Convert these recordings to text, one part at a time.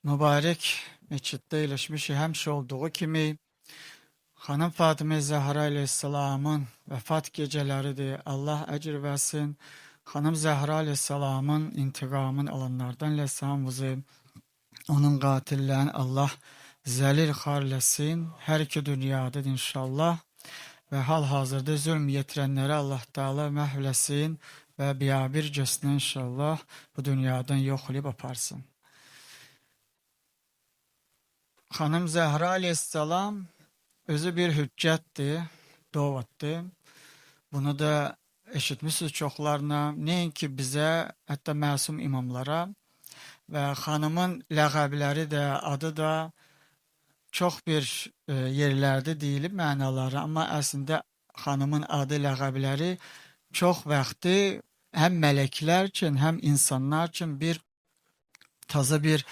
Mübarek meçiddə eləşmişik. Həmişə olduğu kimi Xanım Fatimə Zəhra əleyhissalamın vəfat gecələridir. Allah əcr versin. Xanım Zəhra əleyhissalamın intiqamını alanlardan eləsin. Onun qatillərini Allah zəlil xarləsin. Hər iki dünyadadır inşallah. Və hal-hazırda zülm yetirənləri Allah Teala məhv eləsin və biabircəsinə inşallah bu dünyadan yox olub aparsın. Xanım Zəhra əleyhissalam özü bir hüccətdir, dovaddır. Bunu da eşitmişsiniz çoxlarına, nəinki bizə, hətta məsum imamlara və xanımın ləğəbləri də, adı da çox bir yerlərdə deyilib mənaları, amma əslində xanımın adı, ləğəbləri çox vaxtı həm mələklər üçün, həm insanlar üçün bir taza bir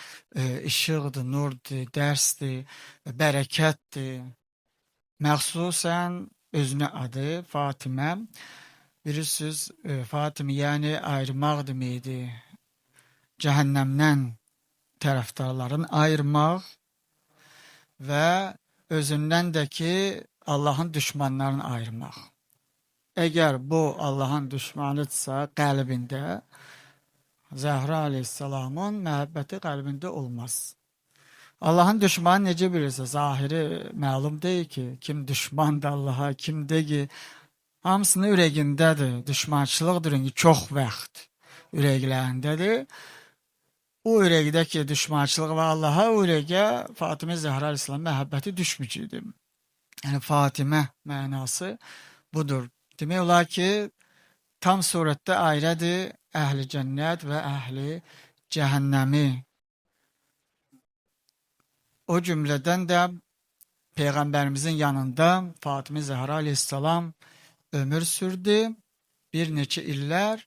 işıqdır, nurdur, dərsdir, bərəkətdir. Məxsusən özünə adı Fatimə. Bilirsiniz, Fatimə yəni ayırmaq deməkdir. Cəhənnəmdən tərəfdarların ayırmaq və özündən də ki, Allahın düşmanlarını ayırmaq. Əgər bu Allahın düşmanıdırsa qəlbində, Zəhra əleyhissalamın məhəbbəti qəlbində olmaz. Allahın düşmanı necə bilirsə, zahiri məlum deyil ki, kim düşmandır Allaha, kim deyil, hamısının ürəyindədir. Düşmançılıqdır, çox vaxt ürəklərindədir. O ürəkdəki düşmançılıq və Allaha o ürəyə Fatimə Zəhra əleyhissalam məhəbbəti düşmücüdür. Yəni Fatimə mənası budur. Demək olar ki, tam surətdə ayrədir əhli cənnət və əhli cəhənnəmi. O cümlədən də Peyğəmbərimizin yanında Fatimə Zəhra əleyhissalam ömür sürdü, bir neçə illər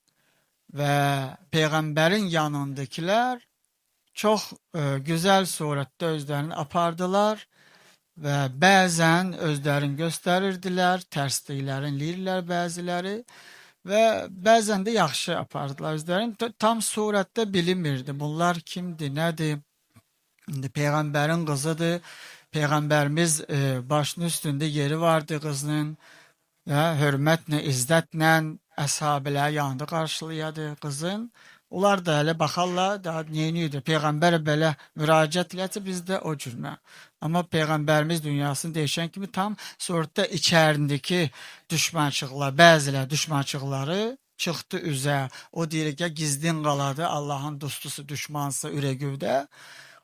və Peyğəmbərin yanındakilər çox gözəl surətdə özlərini apardılar və bəzən özlərini göstərirdilər, tərsliklərini eləyirlər bəziləri və bəzən də yaxşı apardılar özlərini. Tam surətdə bilinmirdi. Bunlar kimdir, nədir? Peyğəmbərin qızıdır. Peyğəmbərimiz başının üstündə yeri vardı qızının. Hörmətlə, izzətlə əshabələri yanında qarşılayadı qızın. Onlar da hələ baxarlar, daha neyinidir? Peyğəmbər belə müraciət eləsə biz də o cürmə. Amma Peyğəmbərimiz dünyasını dəyişən kimi tam surətdə içərindəki düşmançılıqlar, bəzilə düşmançılıqları çıxdı üzə. O deyir ki, gizdin qaladı, Allahın dostusu, düşmansı ürəgüvdə.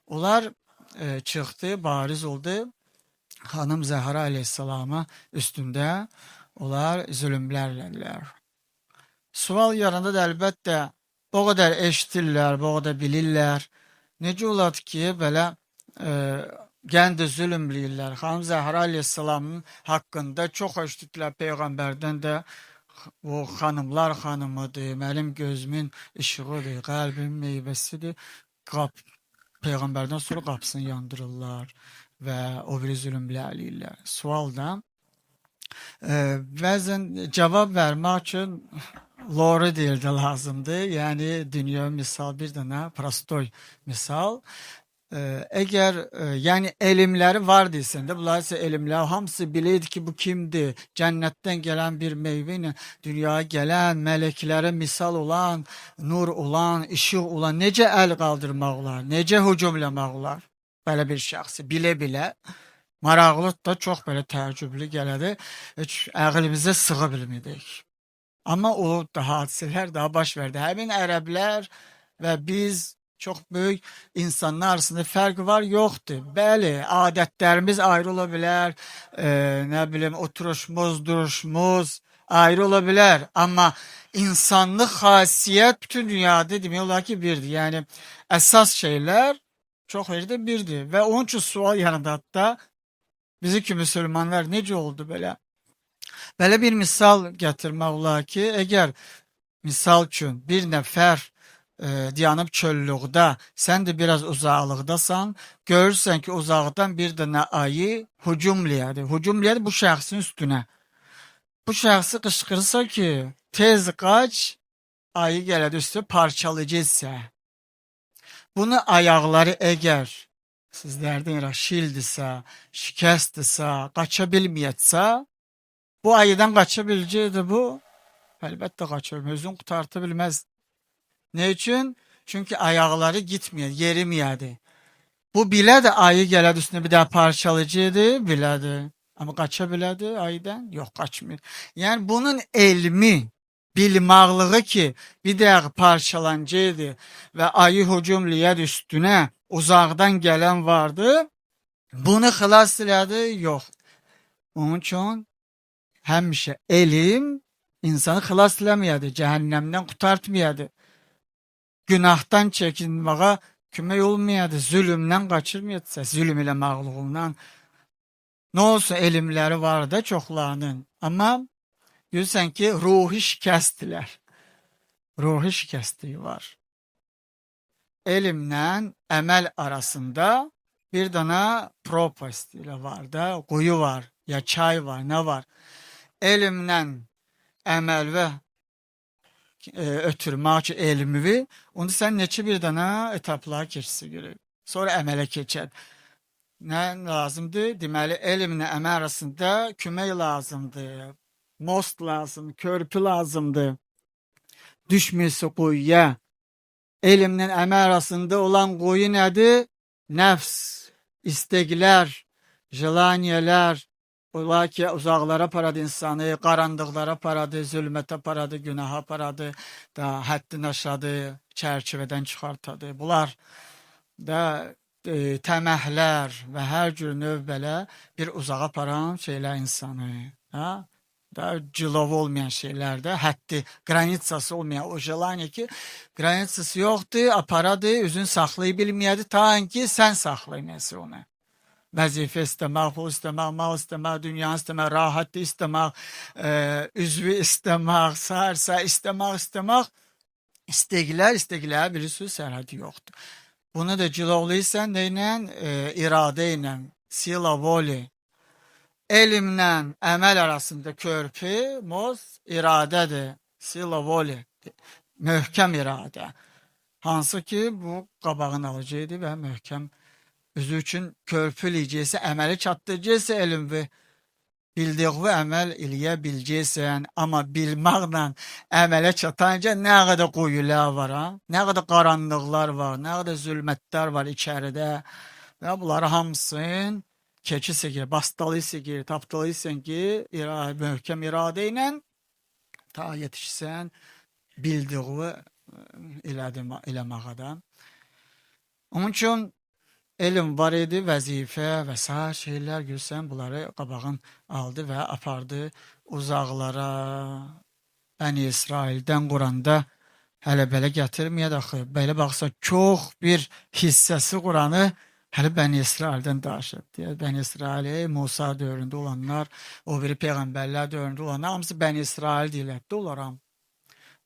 Onlar çıxdı, bariz oldu. Xanım Zəhra əleyhissalama üstündə onlar zülümlər elədilər. Sual yarandı da əlbəttə o qədər eşitirlər, o qədər bilirlər. Necə olar ki, belə gəndə zülümləyirlər. Xanım Zəhra əleyhissalamın haqqında çox eşitdilər Peyğəmbərdən də. O xanımlar xanımıdır, mənim gözümün işığıdır, qəlbimin meyvəsidir. Peyğəmbərdən sonra qapısını yandırırlar və o biri zülümlər eləyirlər. Sual da bəzən cavab vermək üçün lore deyildi lazımdır. Yəni dünya misal, bir dənə prostoy misal. Əgər yəni elmləri var desən də, bunlar isə elmlər hamısı bilirdi ki, bu kimdir? Cənnətdən gələn bir meyvə ilə dünyaya gələn, mələklərə misal olan, nur olan, işıq olan, necə əl qaldırmaq olar, necə hücum eləmək olar? Belə bir şəxsi bilə-bilə. Maraqlı da çox belə təəccüblü gələdi. Heç əqlimizə sığa bilmədik. Amma o hadisələr daha baş verdi. Həmin ərəblər və biz çox böyük insanlar arasında fərq var, yoxdur. Bəli, adətlərimiz ayrı ola bilər, nə bilim, oturuşumuz, duruşumuz ayrı ola bilər. Amma insanlıq xasiyyət bütün dünyada demək olar ki, birdir. Yəni, əsas şeylər çox yerdə birdir. Və onun üçün sual yanında hatta bizi ki, müsəlmanlar necə oldu belə? Belə bir misal gətirmək olar ki, əgər misal üçün bir nəfər dayanıb çöllükdə, sən də biraz uzaqlıqdasan, görürsən ki, uzaqdan bir dənə ayı hücumlayadı. Hücumlayadı bu şəxsin üstünə. Bu şəxsi qışqırsa ki, tez qaç, ayı gələdi üstü parçalayıcı isə. Bunu ayaqları əgər sizlərdən şildirsə, şikəstdirsə, qaça bilməyətsə, bu ayıdan qaça biləcəkdir bu? Əlbəttə qaça bilmez, özünü qurtarta bilməz. Ne üçün? Çünki ayaqları gitməyədi, yeriməyədi. Bu bilədir, ayı gələdi üstünə bir daha parçalayıcıydı, bilədir. Amma qaça bilədi ayıdan? Yox, qaçmır. Yəni bunun elmi, bilmaqlığı ki, bir daha parçalancıydı və ayı hücumluyədi üstünə, uzaqdan gələn vardı, bunu xilas elədi? Yox. Onun üçün həmişə elm insanı xilas eləməyədi, cəhənnəmdən qurtartmayədi. Günahdan çəkinməyə kömək olmayadı, zülümdən qaçırmayadsa, zülüm ilə məğluğundan. Nə olsa elmləri var da çoxlarının, amma görürsən ki, ruhi şikəstdilər. Ruhi şikəstliyi var. Elmlə əməl arasında bir dana propast ilə var da, quyu var, ya çay var, nə var? Elmlə əməl və ötürmək ki, elmivi, onu sən neçə bir dana etaplara keçisi görür. Sonra əmələ keçər. Nə lazımdır? Deməli, elmlə əməl arasında kömək lazımdır. Most lazımdır, körpü lazımdır. Düşmürsə quyuya. Elmlə əməl arasında olan quyu nədir? Nəfs, istəklər, jelaniyelər, ola ki, uzaqlara aparadı insanı, qaranlıqlara aparadı, zülmətə aparadı, günaha aparadı, da həddin aşadı, çərçivədən çıxartadı. Bunlar da təməhlər və hər cür növ belə bir uzağa aparan şeylər insanı. Da cilov olmayan şeylərdə, həddi, qranitsası olmayan o jelaniya ki, qranitsası yoxdur, aparadı, üzün saxlaya bilməyədi, ta ki, sən saxlaymayasın onu. Vəzifə istəmək, pul istəmək, mal istəmək, dünya istəmək, rahat istəmək, üzvü istəmək, sərsə istəmək, istəklər bir sürü sərhədi yoxdur. Bunu da cilovluysan neyle? İrade ile, sila voli. Elmlə əməl arasında körpü, moz, iradədir, sila voli, möhkəm iradə. Hansı ki, bu qabağın alıcıydı və möhkəm özü üçün körpü eləyəcəksə, əməli çatdıracaqsa elm bildiği əməl eləyə biləcəksən, amma bilməklə əmələ çatanca nə qədər quyular var, nə qədər qaranlıqlar var, nə qədər zülmətlər var içəridə və bunları hamısını keçirsə ki, bastalıysa ki, tapdalıysan ki, möhkəm iradə ilə ta yetişsən bildiği eləməyə. Onun üçün elm var idi, vəzifə və sair şeylər görsən, bunları qabağın aldı və apardı uzaqlara. Bəni İsraildən Quranda hələ belə gətirməyəd axı. Belə baxsa, çox bir hissəsi Quranı hələ Bəni İsraildən daşıdı. Bəni İsrail, Musa dövründə olanlar, o biri peyğəmbərlər dövründə olanlar, hamısı Bəni İsrail deyilətdə olaram.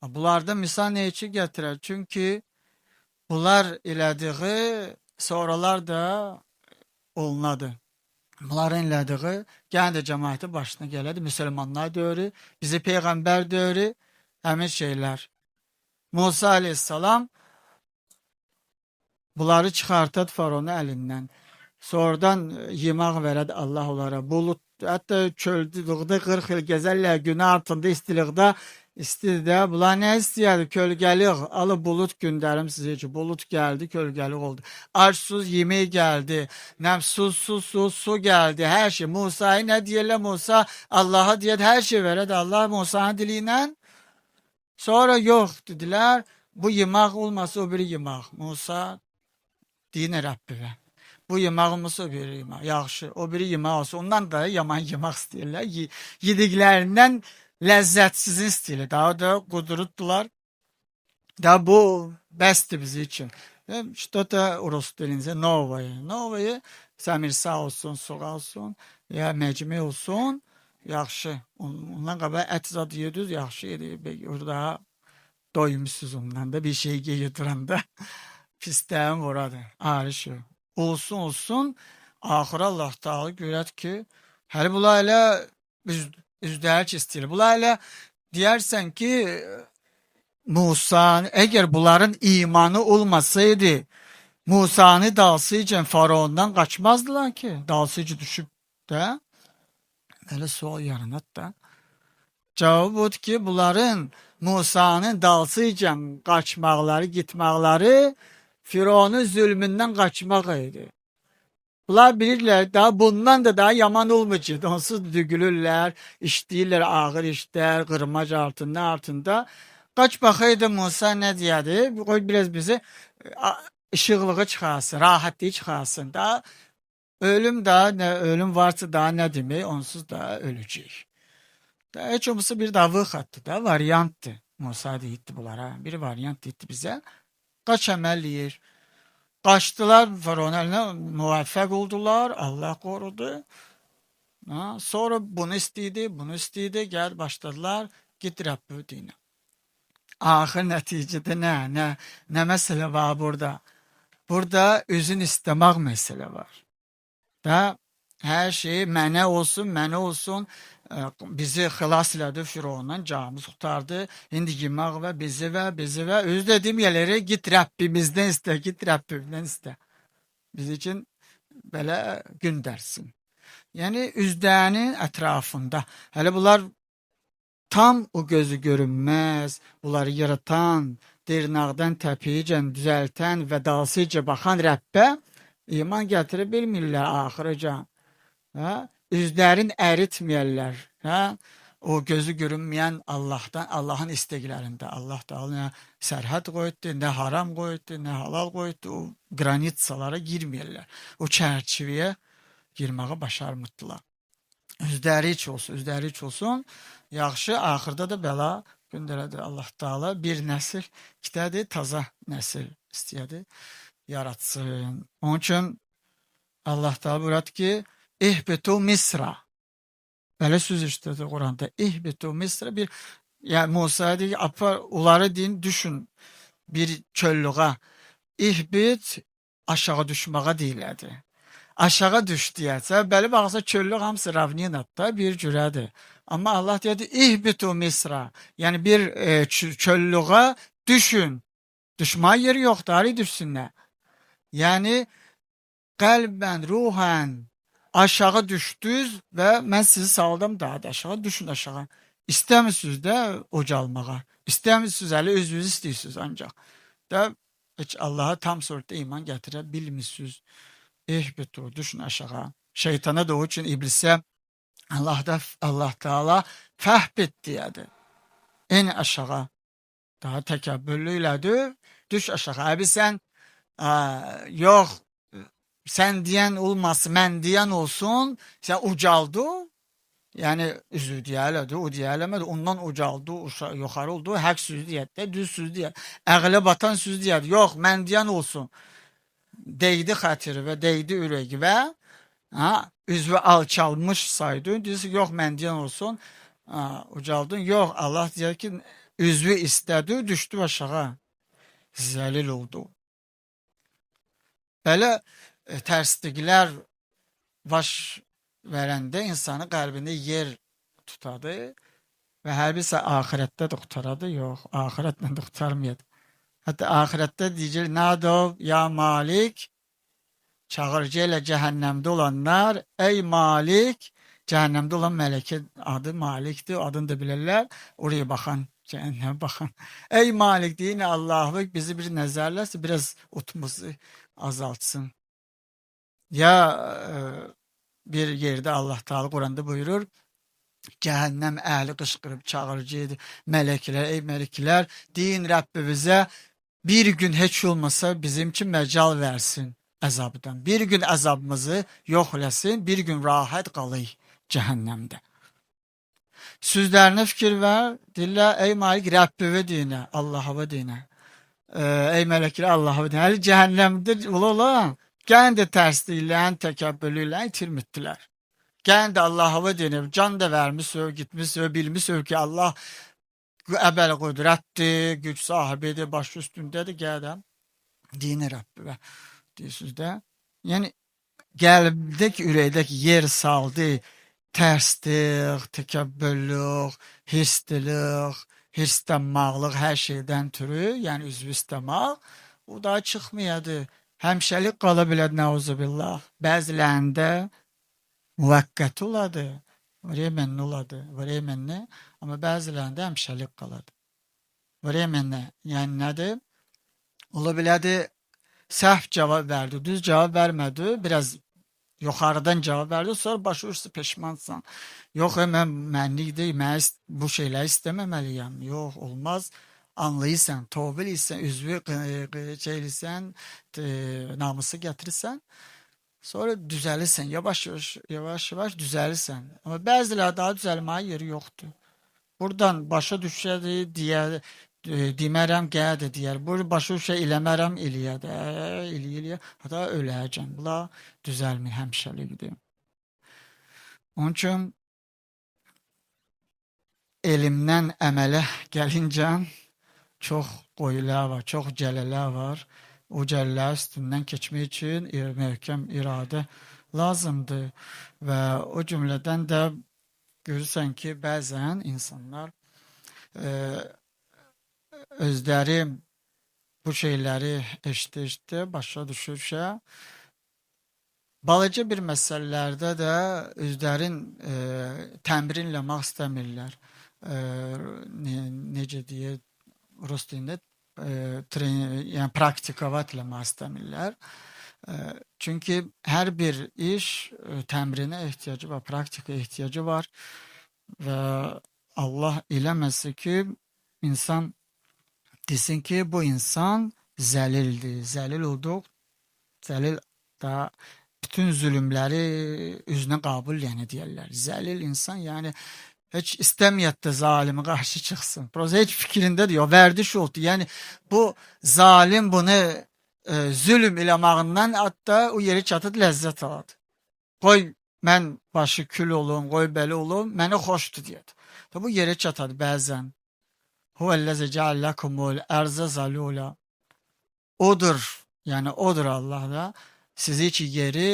Bunlarda misal nə üçün gətirər? Çünki bunlar elədiği sonralar da olunadı. Bunların elədiği gənə də cəmaəti başına gələdi. Müsəlmanlar dövrü, bizi peyğəmbər dövrü, həmin şeylər. Musa aleyhissalam bunları çıxartad Faronun əlindən. Sonradan yemək verədi Allah onlara. Bulut, hətta çöldüqdə 40 il gəzərlər, günə altında istilikdə, İstidə, bunlar nə istəyərdi? Kölgəlik, alı bulut göndərim sizə ki, bulut gəldi, kölgəlik oldu. Arsuz yemək gəldi, su gəldi, hər şey. Musa'yı nə deyirlər? Musa Allah'a deyir, hər şey verədi. Allah Musa'nın dili ilə. Sonra yox, dedilər, bu yemək olmasa o biri yemək. Musa deyinə Rəbbivə. Bu yemək olmasa o biri yemək. Yaxşı, o biri yemək olsa, ondan da yaman yemək istəyirlər. Yediklərindən ləzzətsizin istəyirlər. Daha da qudurutdular. Da bu bəsdir bizi için. Что-то rus dilində новое. Новое, səmirsa olsun, soğa olsun, ya məcmi olsun, yaxşı. Ondan qabaq ət zad yediniz, yaxşı yedik. Orada doymuşsuz ondan da bir şey yedirəndə. Pisdən vuradı. Arışı. Olsun. Axıra Allah Teala görət ki, hələ bunlar elə üzdərç istəyir. Bunlar elə deyərsən ki, Musa, əgər bunların imanı olmasaydı, Musa'nı dalsıca faraondan kaçmazdılar ki. Dalsıca düşüp de. Hele sual yaranat da. Cevabı budur ki bunların Musa'nın dalsıca kaçmaqları, gitmaqları Firavunun zulmündən qaçmaq idi. Bunlar bilirlər, daha bundan da daha yaman olmayacaq. Onsuz dügülürlər, işləyirlər ağır işlər, qırmac altında. Qaç baxaydı Musa nə deyədi? Qoy biraz bizi işıqlığı çıxarsın, rahatlığı çıxarsın da. Ölüm da, nə ölüm varsa da nə demək, onsuz da öləcək. Da heç olmasa bir daha vıxatdı da, variantdır. Musa deyildi bunlara, bir variant deyildi bizə. Qaç əməlləyir. Kaçtılar Faraon eline, muvaffak oldular. Allah korudu. Ha, sonra bunu istedi, gel başladılar. Git Rabbi dine. Ahir neticede ne mesele var burada? Burada özün istemek mesele var. Da her şey mene olsun, bizi xilas elədi Firavundan, canımız kurtardı. İndi yemək və bizi və öz dediğim yerleri git Rabbimizden iste, git Rabbimden iste. Biz için böyle gün dersin. Yani üzdənin ətrafında. Hele bunlar tam o gözü görünmez, bunları yaratan, dırnaqdan təpiyicən düzəltən və dalsıca baxan Rəbbə iman gətirə bilmirlər axırıca. Ha? Üzlərin əritməyərlər. Ha? O gözü görünməyən Allah'tan, Allah'ın isteklerinde. Allah da ne serhat koydu, ne haram koydu, ne halal koydu. O granitsalara girmeyerler. O çerçeveye girmeye başarmıddılar. Üzləri iç olsun. Yaxşı, axırda da bəla göndərədir Allah Taala bir nəsil, kitədir, taza nəsil istəyədir, yaratsın. Onun üçün Allah Taala buyurur ki, İhbitu Misra. Böyle söz işledi Kur'an'da. İhbitu Misra bir, yani Musa'ya diyor apar onları deyin düşün bir çöllüğe. İhbit aşağı düşmeye değildi. Aşağı düş diyetse böyle baksa çöllük hamısı ravninatda bir cüredir. Ama Allah dedi İhbitu Misra. Yani bir çöllüğe düşün. Düşmeye yeri yok. Dari düşsünler. Yani kalben, ruhen aşağı düşdünüz və mən sizi saldım daha da aşağı, düşün aşağı. İstəmirsiniz də ocalmağa. İstəmirsiniz, hələ özünüz istəyirsiniz ancaq. Da heç Allaha tam surətdə iman gətirə bilmirsiniz. İhbitu, düşün aşağı. Şeytana da o üçün iblisə Allah Teala fəhbit deyədir. En aşağı. Daha təkəbbürlü ilədir. Düş aşağı. Əbi sən yox sen diyen olmasın, ben diyen olsun, sen ucaldı, yani üzü diyelemedi, o diyelemedi, ondan ucaldı, yukarı oldu, hak söz diyette, düz söz diyet, əqlə batan söz diyet, yok, mən diyen olsun, değdi xatiri ve değdi ürəyi ve üzvü alçalmış saydı, diyorsun, yok, mən diyen olsun, ucaldın, yok, Allah diyor ki, üzvü istedi, düştü aşağı, zəlil oldu. Böyle terslikler baş verende insanı kalbinde yer tutadı ve her birisi ahirette de kurtaradı. Yok, ahiretle de kurtarmıyordu. Hatta ahirette diyecek, Nadov ya Malik, çağırıcıyla cehennemde olanlar, ey Malik, cehennemde olan meleke adı Malik'ti, adını da bilirler, oraya bakan, cehenneme bakan. Ey Malik deyin Allah'ı bizi bir nezerlerse biraz utumuzu azaltsın. Ya bir yerde Allah Teala Kur'an'da buyurur, cehennem ehli kışkırıp çağırıcıydı. Melekler, ey melekler, deyin Rabbimize bir gün hiç olmasa bizim için mecal versin azabdan. Bir gün azabımızı yok eləsin, bir gün rahat qalıyıq cehennemde. Sözlerine fikir ver, dille ey malik Rabbime dine, Allah'a dine. Ey melekler Allah'a dine. Həli cehennemde ola. Gən də tərsliylən, təkəbbürlüylən itirmitdilər. Gən də Allah'a denib, can da vermişsöv, gitmişsöv, bilmişsöv ki Allah əbəl qudrətdir, güc sahibidir, baş üstündədir, gələm, dini Rabbimə deyirsiniz də. Yəni, qəlbdəki, ürəkdəki yer saldı, tərslik, təkəbbürlük, hirslənmaqlıq, hər şeydən türü, yəni üzvü istəmək, o da çıxmayadı. Həmişəlik qala bilər, nauzubillah. Bəzilərində müvəqqəti oladı, временli oladı, временli, amma bəzilərində həmişəlik qaladı. Временli, yəni nədir? Ola bilədi, səhv cavab verdi, düz cavab vermədi, biraz yuxarıdan cavab verdi, sonra başı vursa peşmansan. Yox, mən mənlikdir, mən bu şeyləri istəməməliyəm. Yox, olmaz. Anlayırsan, tövbə edirsən, üzvü şeylisən, namusu gətirirsən, sonra düzəlirsən, yavaş-yavaş düzəlirsən. Amma bəziləri daha düzəlməyə yeri yoxdur. Buradan başa düşədi, demərəm, qədə deyər. Bu başa düşə eləmərəm, eləyədə, eləyə, hatta öləcəm. Bunlar düzəlmir, həmişəlikdir. Onun üçün elmdən əmələ gəlincə çox qoyular var, çox cələlər var. O cələlər üstündən keçmək üçün möhkəm iradə lazımdır. Və o cümlədən də görürsən ki, bəzən insanlar özləri bu şeyləri eşitdi, başa düşürsə, balaca bir məsələlərdə də özlərin təmrinləmək istəmirlər. Necə deyə, rus dilində yəni praktikavat eləmək istəmirlər. Çünki hər bir iş təmrinə ehtiyacı var, praktika ehtiyacı var və Allah eləməsin ki, insan desin ki, bu insan zəlildir. Zəlil olduq, zəlil da bütün zülümləri üzünə qabul yəni deyərlər. Zəlil insan yəni heç istəməyət də zalimi qarşı çıxsın. Proza heç fikrində deyil, vərdiş oldu. Yəni bu zalim bunu zülüm eləməğindən hətta o yeri çatıb ləzzət aladı. Qoy mən başı kül olum, qoy belə olum, mənə xoşdur deyət. Bu yeri çatadı bəzən. Huvellezə cealləkumul ərzə zalula. Odur, yəni odur Allah da sizi ki yeri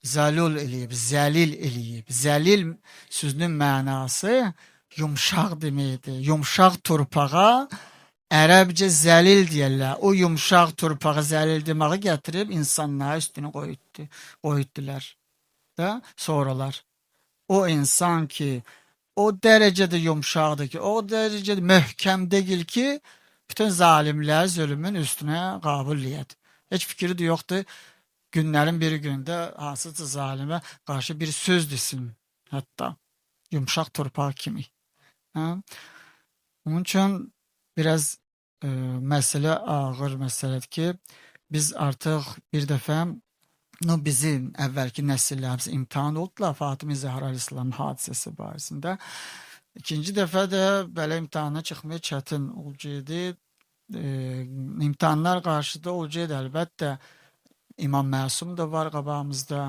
zalul eləyib, zəlil eləyib. Zəlil sözünün mənası yumşaq deməkdir. Yumşaq torpağa ərəbcə zəlil deyərlər. O yumşaq torpağa zəlil deməyi gətirib insanlara üstünü qoydular. Da sonralar. O insan ki o dərəcədə yumşaqdır ki, o dərəcədə möhkəm deyil ki, bütün zalimlər zülmün üstünə qabul eləyər. Heç fikri də yoxdur. Günlərin bir gündə hansıca zalimə qarşı bir söz desin, hətta yumşaq torpaq kimi. Onun üçün biraz məsələ ağır məsələdir ki, biz artıq bir dəfə bizim əvvəlki nəsillərimiz imtihan oldular Fatimə Zəhra əleyhissalam hadisəsi barəsində. İkinci dəfə də belə imtihana çıxmaya çətin olacaqdı. İmtihanlar qarşıda olacaqdı əlbəttə. İmam Məsum da var qabağımızda.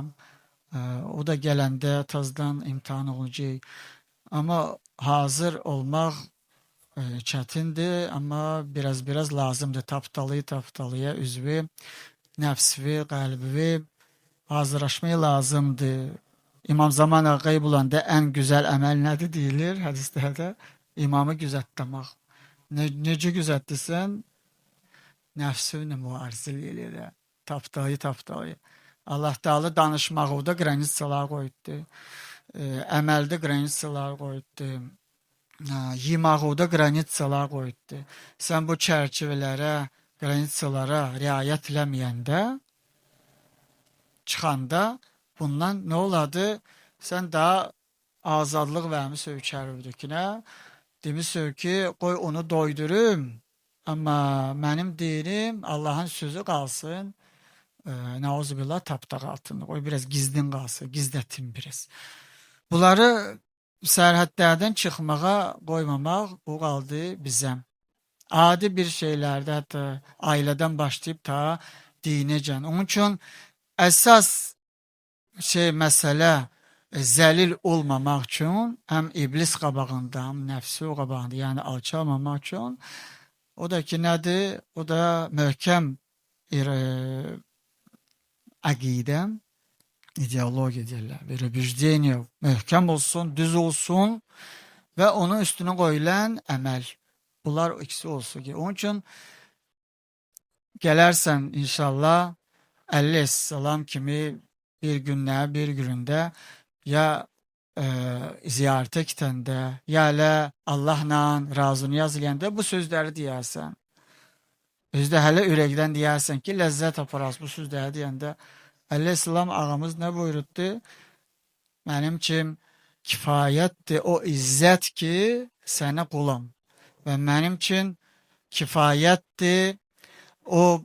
O da gələndə tazdan imtihan olacaq. Amma hazır olmaq çətindir, amma biraz lazımdır. Taptalıya üzvü, nəfsvi, qəlbi hazırlaşmaya lazımdır. İmam zaman qeyb olanda ən gözəl əməl nədir deyilir hədislərdə? İmamı gözətləmək. Necə gözətdirsən? Nəfsini mübarizə eləyir. Taptalı. Allah Teala danışmaqda qranitsalar qoydu. Əməldə qranitsalar qoydu. Yemaqda qranitsalar qoydu. Sən bu çərçivələrə, qranitsalara riayət eləməyəndə, çıxanda bundan nə oladı? Sən daha azadlıq vəmi söykərürdükünə, demişsün ki, qoy onu doydurum, amma mənim dinim Allahın sözü qalsın, nauzubillah tapdaq altında, qoy biraz gizlin qalsın, gizlətin biraz. Bunları sərhədlərdən çıxmağa qoymamaq o qaldı bizə. Adi bir şeylərdə, hətta ailədən başlayıb ta dinəcən. Onun üçün əsas məsələ zəlil olmamaq üçün, həm iblis qabağında, həm nəfsi qabağında, yəni alçalmamaq üçün, o da ki nədir? O da möhkəm əqidə, ideologiya deyirlər, bir übücdeniya, möhkəm olsun, düz olsun və onun üstünə qoyulan əməl. Bunlar ikisi olsun ki, onun üçün gələrsən inşallah Əleyhissalam kimi bir gündə ya ziyarətə gidəndə, ya elə Allahla razı niyaz eləyəndə bu sözləri deyərsən. Özdə hələ ürəkdən deyərsən ki, ləzzət aparası bu sözləri deyəndə. Əleyhissalam ağamız nə buyurdu? Mənim üçün kifayətdir o izzət ki, sənə qulam. Və mənim üçün kifayətdir o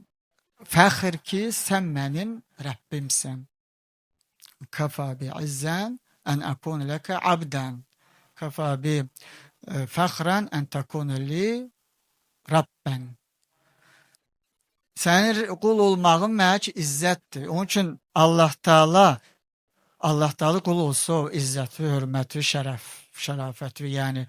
fəxr ki, sən mənim Rəbbimsən. Kəfə bi izzən ən əkun ləkə abdən. Kəfə bi fəxrən ən təkun li Rabbən. Sənin qul olmağın mənə ki, izzətdir. Onun üçün Allah Teala qul olsa o izzəti, hörməti, şərafəti, yəni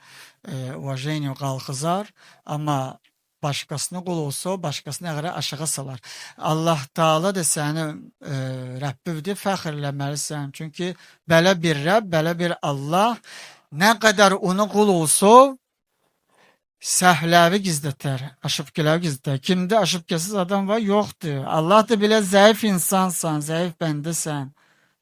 vajeniyo qalxızar, amma başqasına qul olsa o başqasına görə aşağı salar. Allah Teala da sənin Rəbbivdir, fəxr eləməlisən. Çünki belə bir Rəbb, belə bir Allah nə qədər ona qul olsa səhvləri gizlətər, aşıbkələri gizlətər. Kimdə aşıbkəsiz adam var? Yoxdur. Allah da belə zəif insansan, zəif bəndəsən.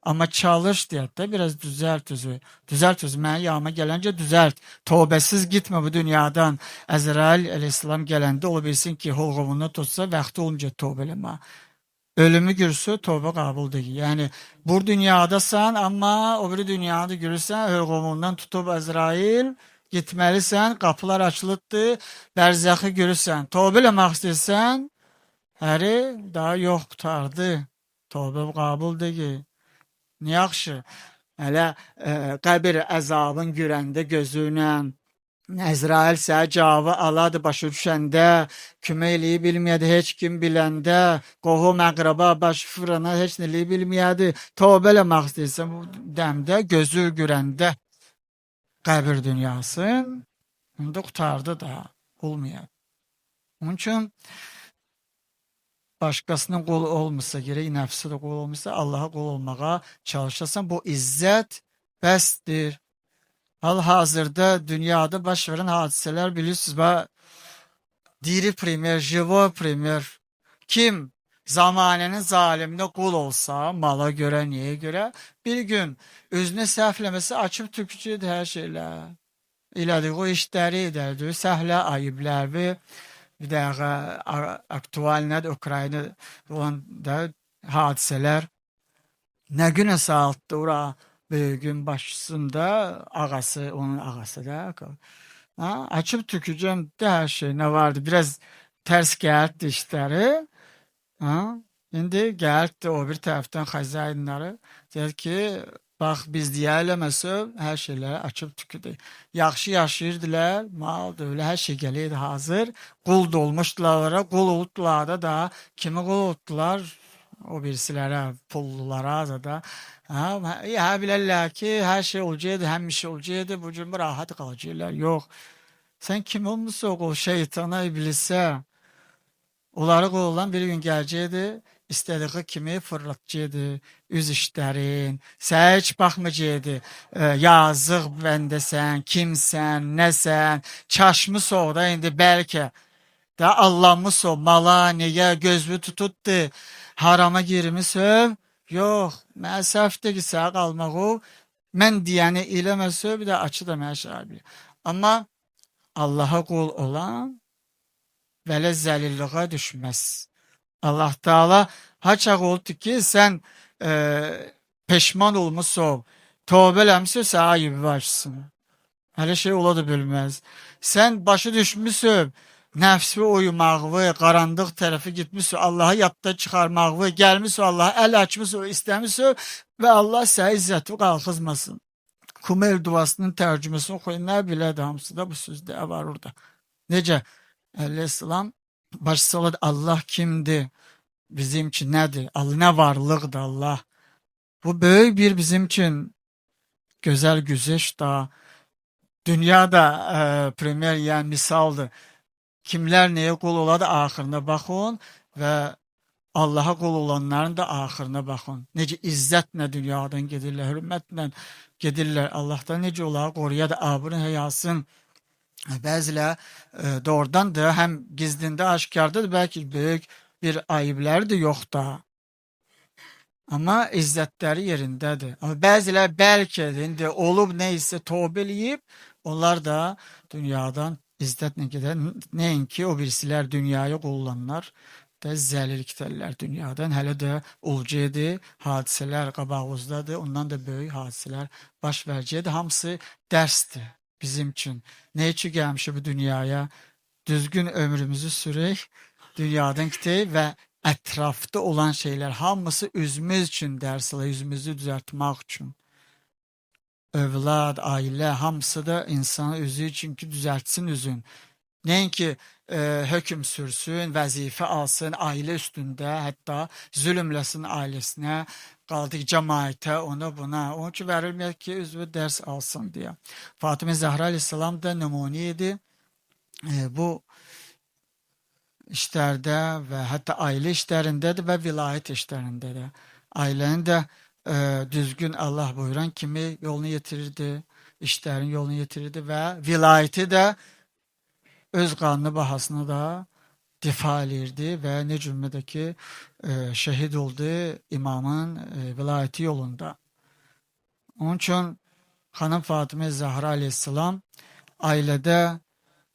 Amma çalış deyət də, biraz düzəlt özü. Düzəlt özü, mənə yanıma gələncə düzəlt. Tövbəsiz gitmə bu dünyadan. Əzrail əleyhissalam gələndə ola bilsin ki, holğovunu tutsa, vaxtı olunca tövbə eləmə. Ölümü görsə, tövbə qəbul deyil. Yəni, bu dünyadasan, amma o biri dünyada görürsən, holğovundan tutub Əzrail, gitməlisən, qapılar açılıbdır, bərzəxi görürsən. Tövbə eləmək istəyirsən, həri daha yox qutardı. Tövbə qəbul deyil. Nə yaxşı, hələ qəbir əzabın görəndə gözünə, Əzrail sənə cavabı aladı başa düşəndə, kömək eləyə bilməyədi, heç kim biləndə, qohum əqraba baş fırana heç nə eləyə bilməyədi. Tövbə eləmək istəyirsən bu dəmdə, gözü görəndə qəbir dünyası, onda qutardı da, olmayaq. Onun üçün başqasının qolu olmasa, gerək nəfsi də qol olmasa, Allaha qol olmağa çalışasan, bu izzət bəsdir. Hal-hazırda dünyada baş verən hadisələr bilirsiniz, diri primer, jivo primer. Kim zamanənin zaliminə qul olsa, mala görə, niyə görə, bir gün özünə səhvləməsi açıb tükücüdür hər şeylər. Elədik, o işləri edərdir, səhvlə ayıblərdir. Bir dəqiqə aktual nədir, Ukrayna olan da hadisələr. Nə günə sağlıqdır ora, gün başçısında ağası, onun ağası da. Açıb tükücüm də hər şey nə vardı, biraz tərs gəldi işləri. İndi gəldi o bir tərəfdən xəzainləri, deyir ki, bax biz deyə eləməsə hər şeyləri açıb tüküdür. Yaxşı yaşayırdılar, mal dövlə, hər şey gəlirdi hazır. Qul dolmuşdular, qul oldular da, kimi qul oldular? O birisilərə, pullulara da. Bilərlər ki, hər şey olacaqdı, həmişə olacaqdı, bu gün rahat qalacaqlar. Yox, sən kim olmuşsa o qul, şeytana, iblisə, onları qol bir gün gələcəkdi, istədiği kimi fırlatacaqdı, üz işlərin, sənə heç baxmayacaqdı, yazıq bəndəsən, kimsən, nəsən, çaşmısı o da indi bəlkə, da Allahmısı o, mala, niyə, gözünü tututdu, harama girmişsə, yox, mənə səhvdir ki, sənə qalmaq o, mən deyəni eləməsə, bir də açı da mənə şəhər bilir. Amma Allaha qol olan, belə zəlilliğə düşməz. Allah Teala haçaq oldu ki, sən peşman olmuşsun, tövbə eləmişsən, sən ayıbı açsın. Hələ şey ola da bilməz. Sən başı düşmüşsün, nəfsi uyumağı, qarandıq tərəfi gitmişsin, Allahı yadda çıxarmağı, gəlmişsin, Allahı əl açmışsın, istəmişsin və Allah sənə izzəti qalxızmasın. Kumel duasının tərcüməsini oxuyun, nə bilədir, hamısı da bu sözdə var orada. Necə? Əleyhissalam başsaladı, Allah kimdir? Bizim için nədir? Allah nə varlıqdır Allah. Bu böyük bir bizim için gözəl güzəş da, dünyada premier, yəni misaldır. Kimlər nəyə qul oladı, axırına baxın və Allaha qul olanların da axırına baxın. Necə izzətlə dünyadan gedirlər, hürmətlə gedirlər. Allahdan necə onları qoruyadı, abını, həyasın. Bəzilə doğrudandır, həm gizlində, aşkardadır, bəlkə böyük bir ayıbləri də yox da. Amma izzətləri yerindədir. Amma bəzilər bəlkə indi olub neysə tövbə eləyib, onlar da dünyadan izzətlə gedər. Nəinki o birisilər dünyaya qullanlar da zəlil kitərlər dünyadan. Hələ də olacaqdır, hadisələr qabağımızdadır, ondan da böyük hadisələr baş verəcəkdir. Hamısı dərsdir bizim üçün. Nə üçün gəlmişik bu dünyaya? Düzgün ömrümüzü sürək, dünyadan gidək və ətrafda olan şeylər hamısı üzümüz üçün dərs alır, üzümüzü düzəltmək üçün. Övlad, ailə hamısı da insanı özü üçün ki düzəltsin üzün. Nəinki hökm sürsün, vəzifə alsın ailə üstündə, hətta zülmləsin ailəsinə, qaldı cəmaətə, ona buna. Onun üçün verilməyək ki, özü dərs alsın deyə. Fatimə Zəhra əleyhissalam da nümunə idi. Bu işlərdə və hətta ailə işlərindədir və vilayət işlərində də. Ailənin də düzgün Allah buyuran kimi yolunu yetirirdi, işlərin yolunu yetirirdi və vilayəti də öz qanlı bahasına da difa edirdi və ne cümlədə ki şəhid oldu imamın vilayəti yolunda. Onun üçün xanım Fatimə Zəhra əleyhissalam ailədə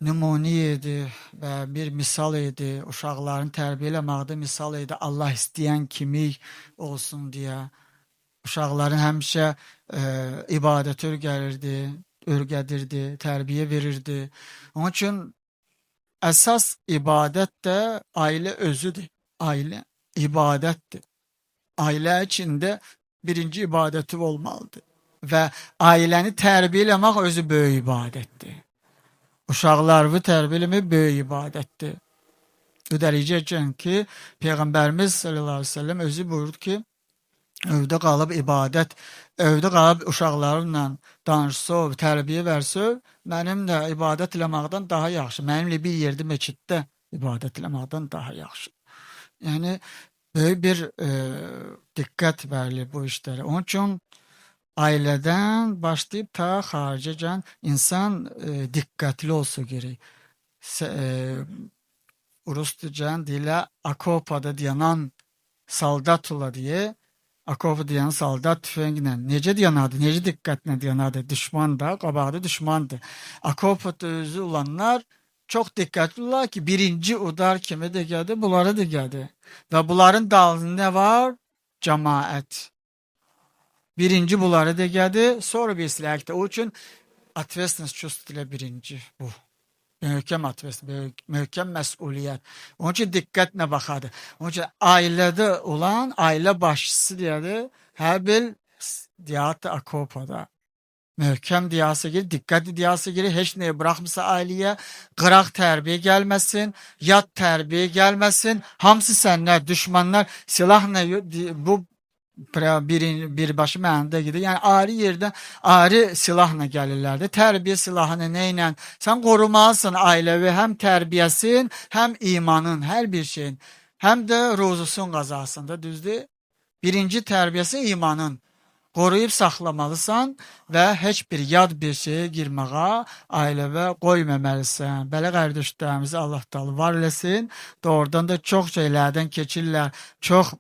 nümunə idi və bir misal idi. Uşaqların tərbiyə eləməkdə misal idi. Allah istəyən kimi olsun deyə. Uşaqların həmişə ibadət öyrədirdi, tərbiyə verirdi. Onun üçün əsas ibadət də ailə özüdür. Ailə ibadətdir. Ailə içində birinci ibadəti olmalıdır. Və ailəni tərbiyə eləmək özü böyük ibadətdir. Uşaqlarını tərbiyə eləmək böyük ibadətdir. O dərəcəcən ki, Peyğəmbərimiz sallallahu əleyhi və səlləm özü buyurdu ki, evdə qalıb ibadət, evdə qalıb uşaqlarla danışsa, tərbiyə versə, mənim də ibadət eləməkdən daha yaxşı. Mənimlə bir yerdə məsciddə ibadət eləməkdən daha yaxşı. Yəni böyük bir diqqət verilir bu işlərə. Onun üçün ailədən başlayıb ta xaricəcən insan diqqətli olsa gerek. Rusca'dan dilə Akopada dayanan saldat ola deyə, Akopada dayanan saldat tüfənglə necə dayanadı, necə diqqətlə dayanadı, düşman da, qabaqda düşmandır. Akopada özü olanlar çox diqqətli olar ki, birinci udar kimi də gəldi, bunlara da gəldi. Və bunların dalında nə var? Cəmaət. Birinci bunları da gəldi, sonra bir silahəkdə. O üçün atversiniz çöstülə birinci bu. Möhkəm atversiniz, möhkəm məsuliyyət. Onun üçün diqqətlə baxadı. Onun üçün ailədə olan, ailə başçısı deyədi, hər bir deyatı Akopada. Möhkəm diyası girir, diqqətli diyası girir, heç nəyə bıraxmasa ailəyə, qıraq tərbiyə gəlməsin, yad tərbiyə gəlməsin, hamısı sənlər, düşmanlar, silahla bu birbaşa mənada gedir. Yəni ayrı yerdən ayrı silahla gəlirlərdi. Tərbiyə silahını nə ilə? Sən qorumalısan ailəvi həm tərbiyəsin, həm imanın, hər bir şeyin, həm də ruzusun qazasında, düzdür? Birinci tərbiyəsi imanın. Qoruyub saxlamalısan və heç bir yad bir şeyə girməyə ailəvə qoyməməlisən. Belə qardaşlarımızı Allah Taala var eləsin. Doğrudan da çox şeylərdən keçirlər, çox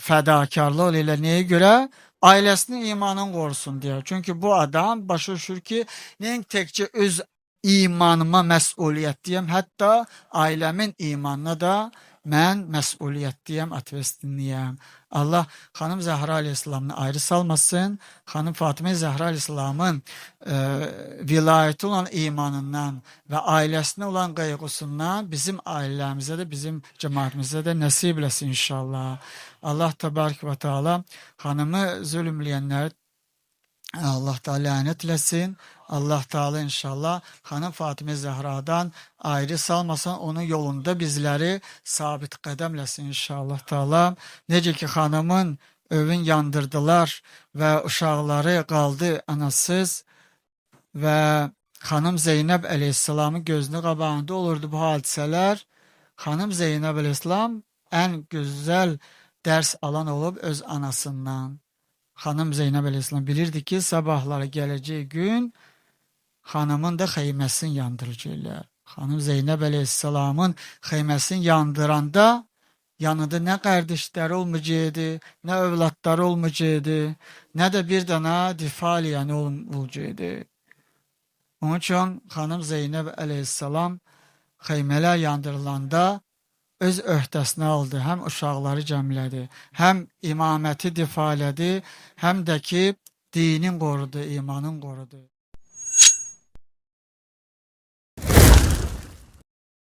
fədakarlıq eləyirlər. Nəyə görə? Ailəsinin imanını qorusun deyə. Çünki bu adam başa düşür ki, nəinki təkcə öz imanıma məsuliyyətliyəm, hətta ailəmin imanına da mən məsuliyyətliyəm, atverstinliyəm. Allah xanım Zəhra əleyhissalamını ayrı salmasın. Xanım Fatimə Zəhra əleyhissalamın vilayəti olan imanından və ailəsinə olan qayğısından bizim ailəmizə də, bizim cəmaətimizə də nəsib eləsin inşallah. Allah təbarək və təala xanımı zülmləyənləri Allah Teala lənət eləsin. Allah Teala inşallah xanım Fatimə Zəhradan ayrı salmasın, onun yolunda bizləri sabit qədəmləsin inşallah Teala. Necə ki xanımın övün yandırdılar və uşaqları qaldı anasız və xanım Zeynəb əleyhissalamın gözünü qabağında olurdu bu hadisələr. Xanım Zeynəb əleyhissalam ən gözəl dərs alan olub öz anasından. Xanım Zeynəb əleyhissalam bilirdi ki, sabahları gələcək gün xanımın da xeyməsini yandıracaqlar. Xanım Zeynəb əleyhissalamın xeyməsini yandıranda yanında nə qardaşları olmayacaqdı, nə övladları olmayacaqdı, nə də bir dənə difa eləyəni olmayacaqdı. Onun üçün xanım Zeynəb əleyhissalam xeymələr yandırılanda öz öhdəsinə aldı. Həm uşaqları cəmlədi, həm imaməti difa elədi, həm də ki, dinin qorudu, imanın qorudu.